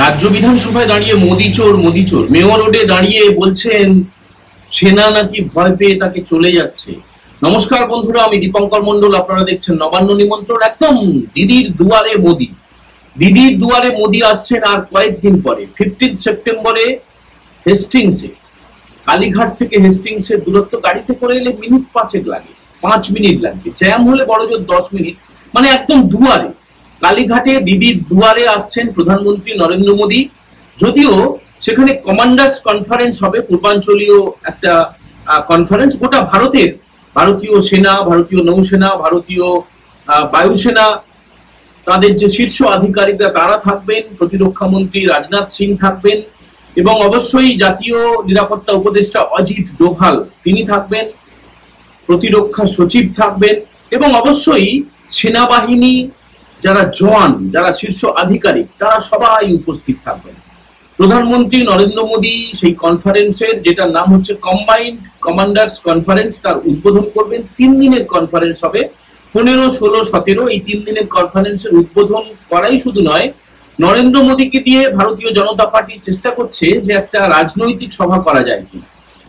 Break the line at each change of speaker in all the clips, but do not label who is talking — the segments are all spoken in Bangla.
রাজ্য বিধানসভায় দাঁড়িয়ে মোদি চোর মেয়র রোডে দাঁড়িয়ে বলছেন সেনা নাকি ভয় পেয়ে তাকে চলে যাচ্ছে। নমস্কার বন্ধুরা, আমি দীপঙ্কর মন্ডল, আপনারা দেখছেন নবান্ন নিমন্ত্রণ। একদম দিদির দুয়ারে মোদি, দিদির দুয়ারে মোদি আসছেন আর কয়েকদিন পরে 15 সেপ্টেম্বরে হেস্টিংসে, কালীঘাট থেকে হেস্টিংসের দূরত্ব গাড়িতে করে এলে মিনিট 5 লাগে, 5 মিনিট লাগবে, জ্যাম হলে বড় জোর 10 মিনিট, মানে একদম দুয়ারে কালীঘাটে দিদির দুয়ারে আসছেন প্রধানমন্ত্রী নরেন্দ্র মোদী। যদিও সেখানে কমান্ডার্স কনফারেন্স হবে, পূর্বাঞ্চলীয় একটা কনফারেন্স, গোটা ভারতের, ভারতীয় সেনা, ভারতীয় নৌসেনা, ভারতীয় বায়ুসেনা, তাদের যে শীর্ষ আধিকারিকরা তারা থাকবেন, প্রতিরক্ষা মন্ত্রী রাজনাথ সিং থাকবেন এবং অবশ্যই জাতীয় নিরাপত্তা উপদেষ্টা অজিত ডোভাল তিনি থাকবেন, প্রতিরক্ষা সচিব থাকবেন এবং অবশ্যই সেনাবাহিনী যারা জওয়ান, যারা শীর্ষ আধিকারিক, তারা সবাই উপস্থিত থাকবেন। প্রধানমন্ত্রী নরেন্দ্র মোদী সেই কনফারেন্সের, যেটার নাম হচ্ছে কম্বাইন্ড কমান্ডার্স কনফারেন্স, তার উদ্বোধন করবেন। 3 দিনের কনফারেন্স হবে, 15, 16, 17। এই 3 দিনের কনফারেন্সের উদ্বোধন করাই শুধু নয়, নরেন্দ্র মোদীকে দিয়ে ভারতীয় জনতা পার্টি চেষ্টা করছে যে একটা রাজনৈতিক সভা করা যায় কিনা।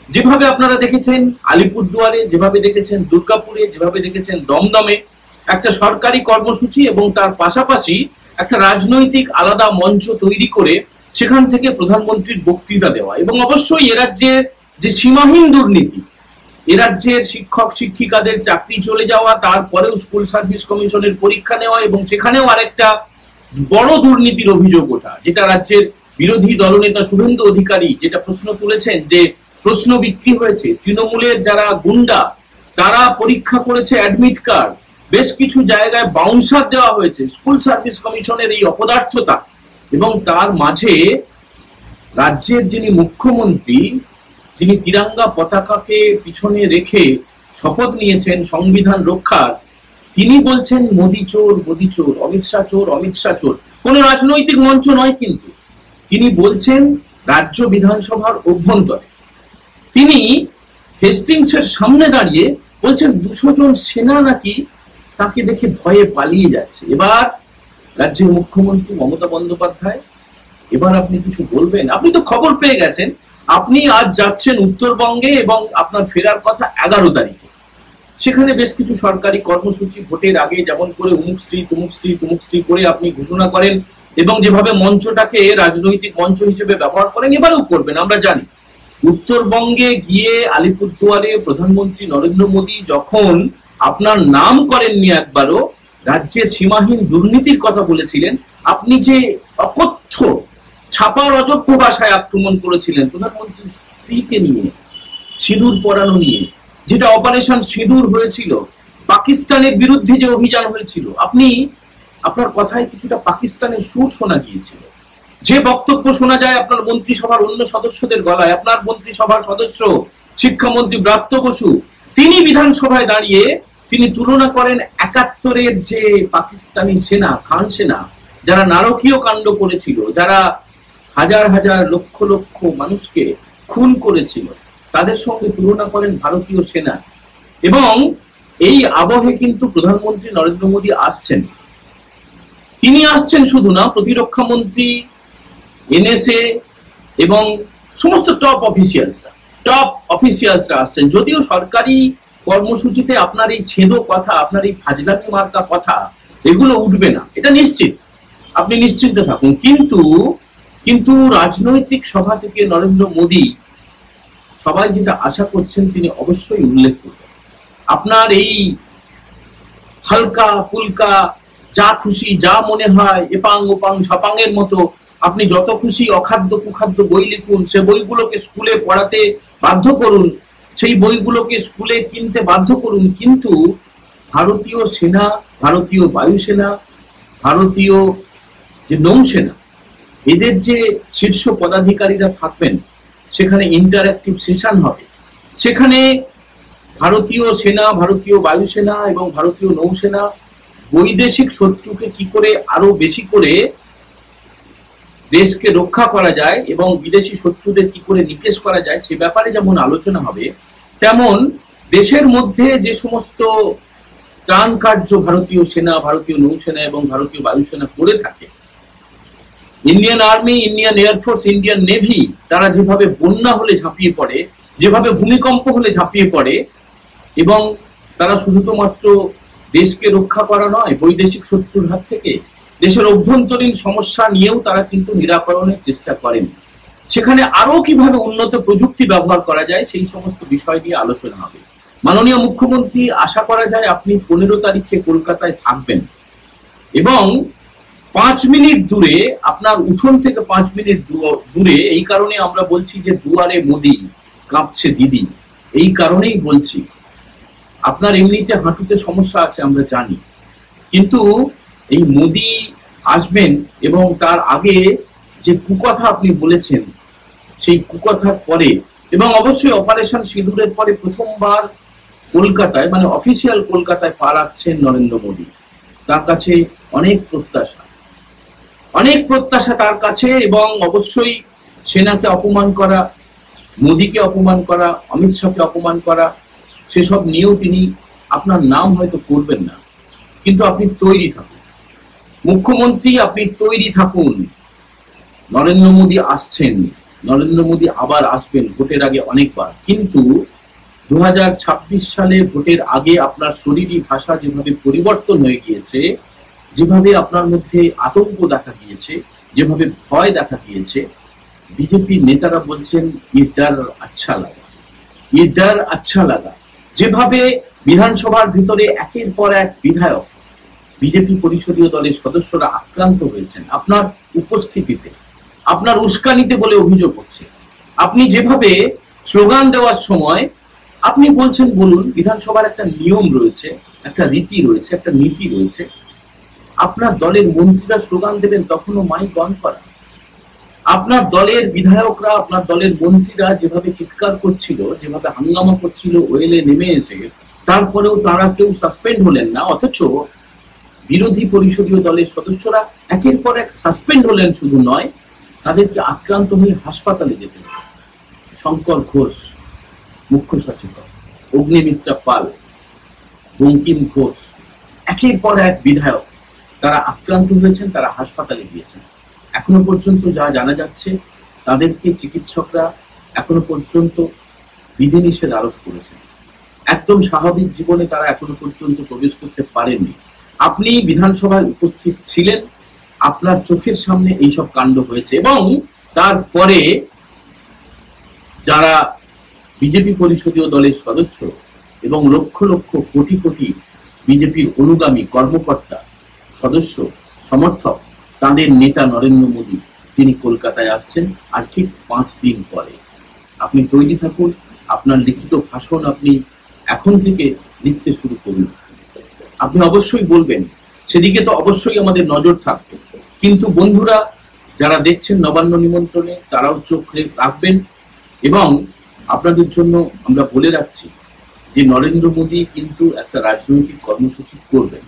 যেভাবে আপনারা দেখেছেন আলিপুরদুয়ারে, যেভাবে দেখেছেন দুর্গাপুরে, যেভাবে দেখেছেন দমদমে, একটা সরকারি কর্মসূচি এবং তার পাশাপাশি একটা রাজনৈতিক আলাদা মঞ্চ তৈরি করে সেখান থেকে প্রধানমন্ত্রীর বক্তৃতা দেওয়া। এবং অবশ্যই এ রাজ্যের যে সীমাহীন দুর্নীতি, এ রাজ্যের শিক্ষক শিক্ষিকাদের চাকরি চলে যাওয়া, তারপরেও স্কুল সার্ভিস কমিশনের পরীক্ষা নেওয়া এবং সেখানেও আরেকটা বড় দুর্নীতির অভিযোগ ওঠা, যেটা রাজ্যের বিরোধী দলনেতা শুভেন্দু অধিকারী যেটা প্রশ্ন তুলেছেন যে প্রশ্ন বিক্রি হয়েছে, তৃণমূলের যারা গুন্ডা তারা পরীক্ষা করেছে অ্যাডমিট কার্ড, বেশ কিছু জায়গায় বাউন্সার দেওয়া হয়েছে, স্কুল সার্ভিস কমিশনের এই অপদার্থতা। এবং তার মাঝে রাজ্যের যিনি মুখ্যমন্ত্রী, যিনি তিরঙ্গা পতাকাকে পিছনে রেখে শপথ নিয়েছেন সংবিধান রক্ষার, তিনি বলছেন মোদি চোর, অমিত শাহ চোর। কোনো রাজনৈতিক মঞ্চ নয়, কিন্তু তিনি বলছেন রাজ্য বিধানসভার অভ্যন্তরে। তিনি হেস্টিংসের সামনে দাঁড়িয়ে বলছেন 200 জন সেনা নাকি তাকে দেখে ভয়ে পালিয়ে যাচ্ছে। এবার রাজ্যের মুখ্যমন্ত্রী মমতা বন্দ্যোপাধ্যায়, এবার আপনি কিছু বলবেন? আপনি তো খবর পেয়ে গেছেন, আপনি আজ যাচ্ছেন উত্তরবঙ্গে এবং আপনার ফেরার কথা 11 তারিখে। সেখানে বেশ কিছু সরকারি কর্মসূচি ভোটের আগে যেমন করে অমুক স্ত্রী করে আপনি ঘোষণা করেন এবং যেভাবে মঞ্চটাকে রাজনৈতিক মঞ্চ হিসেবে ব্যবহার করেন, এবারেও করবেন আমরা জানি। উত্তরবঙ্গে গিয়ে আলিপুরদুয়ারে প্রধানমন্ত্রী নরেন্দ্র মোদী যখন আপনার নাম করেননি একবারও, রাজ্যের সীমাহীন দুর্নীতির কথা বলেছিলেন, আপনি যে অকথ্য ছাপার অযোগ্য ভাষায় আক্রমণ করেছিলেন প্রধানমন্ত্রীর স্ত্রীকে নিয়ে, সিঁদুর পরানো নিয়ে, যেটা অপারেশন সিঁদুর হয়েছিল, পাকিস্তানের বিরুদ্ধে যে অভিযান হয়েছিল, আপনার কথায় কিছুটা পাকিস্তানের সুর শোনা গিয়েছিল। যে বক্তব্য শোনা যায় আপনার মন্ত্রিসভার অন্য সদস্যদের গলায়, আপনার মন্ত্রিসভার সদস্য শিক্ষামন্ত্রী ব্রাত্য বসু, তিনি বিধানসভায় দাঁড়িয়ে তিনি তুলনা করেন 71-এর যে পাকিস্তানি সেনা, খান সেনা, যারা নারকীয় কাণ্ড করেছিল, যারা হাজার হাজার লক্ষ লক্ষ মানুষকে খুন করেছিল, তাদের সঙ্গে তুলনা করেন ভারতীয় সেনা। এবং এই আবহে কিন্তু প্রধানমন্ত্রী নরেন্দ্র মোদী আসছেন। তিনি আসছেন শুধু না, প্রতিরক্ষা মন্ত্রী, এনএসএ এবং সমস্ত টপ অফিসিয়ালসরা আসছেন। যদিও সরকারি কর্মসূচিতে আপনার এই ছেদো কথা, আপনার এই ফাজলামি মার্কা কথা, এগুলো উঠবে না, এটা নিশ্চিত, আপনি নিশ্চিন্তে থাকুন। কিন্তু রাজনৈতিক সভা থেকে নরেন্দ্র মোদী সবাই যেটা আশা করছেন তিনি অবশ্যই উল্লেখ করবেন। আপনার এই হালকা ফুলকা যা খুশি, যা মনে হয়, এপাং ওপাং ছপাংয়ের মতো আপনি যত খুশি অখাদ্য কুখাদ্য বই লিখুন, সে বইগুলোকে স্কুলে পড়াতে বাধ্য করুন, সেই বইগুলোকে স্কুলে কিনতে বাধ্য করুন, কিন্তু ভারতীয় সেনা, ভারতীয় বায়ুসেনা, ভারতীয় যে নৌসেনা, এদের যে শীর্ষ পদাধিকারীরা থাকবেন, সেখানে ইন্টারঅ্যাক্টিভ সেশন হবে। সেখানে ভারতীয় সেনা, ভারতীয় বায়ুসেনা এবং ভারতীয় নৌসেনা বৈদেশিক শত্রুকে কি করে আরো বেশি করে দেশকে রক্ষা করা যায় এবং বিদেশি শত্রুদের কি করে নিকেশ করা যায়, সে ব্যাপারে যেমন আলোচনা হবে, তেমন দেশের মধ্যে যে সমস্ত ত্রাণ কার্য ভারতীয় সেনা, ভারতীয় নৌসেনা এবং ভারতীয় বায়ুসেনা করে থাকে, Indian army, Indian air force, Indian navy তারা যেভাবে বন্যা হলে ঝাঁপিয়ে পড়ে, যেভাবে ভূমিকম্প হলে ঝাঁপিয়ে পড়ে, এবং তারা শুধুমাত্র দেশকে রক্ষা করা নয়, বৈদেশিক শত্রুর হাত থেকে দেশের অভ্যন্তরীণ সমস্যা নিয়েও তারা কিন্তু নিরাকরণের চেষ্টা করেন। সেখানে আরো কিভাবে উন্নত প্রযুক্তি ব্যবহার করা যায় সেই সমস্ত বিষয় নিয়ে আলোচনা হবে। মাননীয় মুখ্যমন্ত্রী, আশা করা যায় আপনি 15 তারিখে কলকাতায় থাকবেন এবং 5 মিনিট দূরে, আপনার উঠোন থেকে 5 মিনিট দূরে, এই কারণে আমরা বলছি যে দুয়ারে মোদি কাঁপছে দিদি, এই কারণেই বলছি। আপনার এমনিতে হাঁটুতে সমস্যা আছে আমরা জানি, কিন্তু এই মোদি আসবেন এবং তার আগে যে কুকথা আপনি বলেছেন সেই কুকথার পরে, এবং অবশ্যই অপারেশন সিঁদুরের পরে প্রথমবার কলকাতায়, মানে অফিসিয়াল কলকাতায় পা রাখছেন নরেন্দ্র মোদী। তার কাছে অনেক প্রত্যাশা তার কাছে, এবং অবশ্যই সেনাকে অপমান করা, মোদীকে অপমান করা, অমিত শাহকে অপমান করা, সেসব নিয়েও তিনি আপনার নাম হয়তো করবেন না, কিন্তু আপনি তৈরি থাকুন মুখ্যমন্ত্রী, আপনি তৈরি থাকুন। নরেন্দ্র মোদী আসছেন, নরেন্দ্র মোদী আবার আসবেন ভোটের আগে অনেকবার, কিন্তু 2026 সালে ভোটের আগে আপনার শরীরী ভাষা যেভাবে পরিবর্তন হয়ে গিয়েছে, যেভাবে আপনার মধ্যে আতঙ্ক দেখা গিয়েছে, যেভাবে ভয় দেখা গিয়েছে, বিজেপি নেতারা বলছেন ये डर अच्छा लगा। যেভাবে বিধানসভার ভিতরে একের পর এক বিধায়ক, বিজেপি পরিষদীয় দলের সদস্যরা আক্রান্ত হয়েছেন আপনার উপস্থিতিতে, আপনার উস্কানিতে বলে অভিযোগ হচ্ছে। আপনি যেভাবে স্লোগান দেওয়ার সময় আপনি বলছেন, বলুন, বিধানসভার একটা নিয়ম রয়েছে, একটা রীতি রয়েছে, একটা নীতি রয়েছে। আপনার দলের মন্ত্রীরা স্লোগান দেবেন তখনও মাইক অন করা। আপনার দলের বিধায়করা, আপনার দলের মন্ত্রীরা যেভাবে চিৎকার করছিল, যেভাবে হাঙ্গামা করছিল ওয়েলে নেমে এসে, তারপরেও তারা কেউ সাসপেন্ড হলেন না, অথচ বিরোধী পরিষদীয় দলের সদস্যরা একের পর এক সাসপেন্ড হলেন। শুধু নয়, তাদেরকে আক্রান্ত হয়ে হাসপাতালে যেতে হবে। শঙ্কর ঘোষ মুখ্য সচেতক, অগ্নিমিত্রা পাল, বঙ্কিম ঘোষ, একের পর এক বিধায়ক তারা আক্রান্ত হয়েছেন, তারা হাসপাতালে গিয়েছেন। এখনো পর্যন্ত যা জানা যাচ্ছে, তাদেরকে চিকিৎসকরা এখনো পর্যন্ত বিধিনিষেধ আরোপ করেছেন। একদম স্বাভাবিক জীবনে তারা এখনো পর্যন্ত প্রবেশ করতে পারেননি। আপনি বিধানসভায় উপস্থিত ছিলেন, আপনার চোখের সামনে এইসব কাণ্ড হয়েছে, এবং তারপরে যারা বিজেপি পরিষদীয় দলের সদস্য এবং লক্ষ লক্ষ কোটি কোটি বিজেপির অনুগামী কর্মকর্তা, সদস্য, সমর্থক, তাদের নেতা নরেন্দ্র মোদী তিনি কলকাতায় আসছেন, আর ঠিক 5 দিন পরে। আপনি তৈরি থাকুন, আপনার লিখিত ভাষণ আপনি এখন থেকে লিখতে শুরু করুন। আপনি অবশ্যই বলবেন, সেদিকে তো অবশ্যই আমাদের নজর থাকবে, কিন্তু বন্ধুরা যারা দেখছেন নবান্ন নিমন্ত্রণে, তারাও চোখ রাখবেন। এবং আপনাদের জন্য আমরা বলে রাখছি যে নরেন্দ্র মোদী কিন্তু একটা রাজনৈতিক কর্মসূচি করবেন,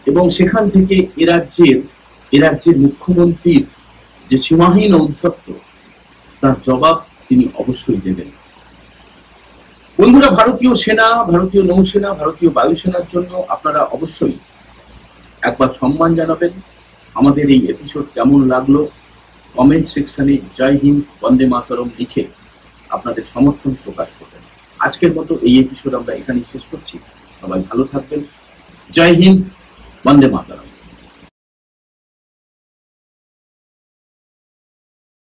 এবং সেখান থেকে এ রাজ্যের মুখ্যমন্ত্রীর যে সীমাহীন ঔদ্ধত্য, তার জবাব তিনি অবশ্যই দেবেন। বন্ধুরা, ভারতীয় সেনা, ভারতীয় নৌসেনা, ভারতীয় বায়ুসেনার জন্য আপনারা অবশ্যই একবার সম্মান জানাবেন। আমাদের এই এপিসোড কেমন লাগলো কমেন্ট সেকশনে জয় হিন্দ বন্দে মাতরম লিখে আপনাদের সমর্থন প্রকাশ করবেন। আজকের মতো এই এপিসোড আমরা এখানেই শেষ করছি। সবাই ভালো থাকবেন। জয় হিন্দ, বন্দে মাতরম।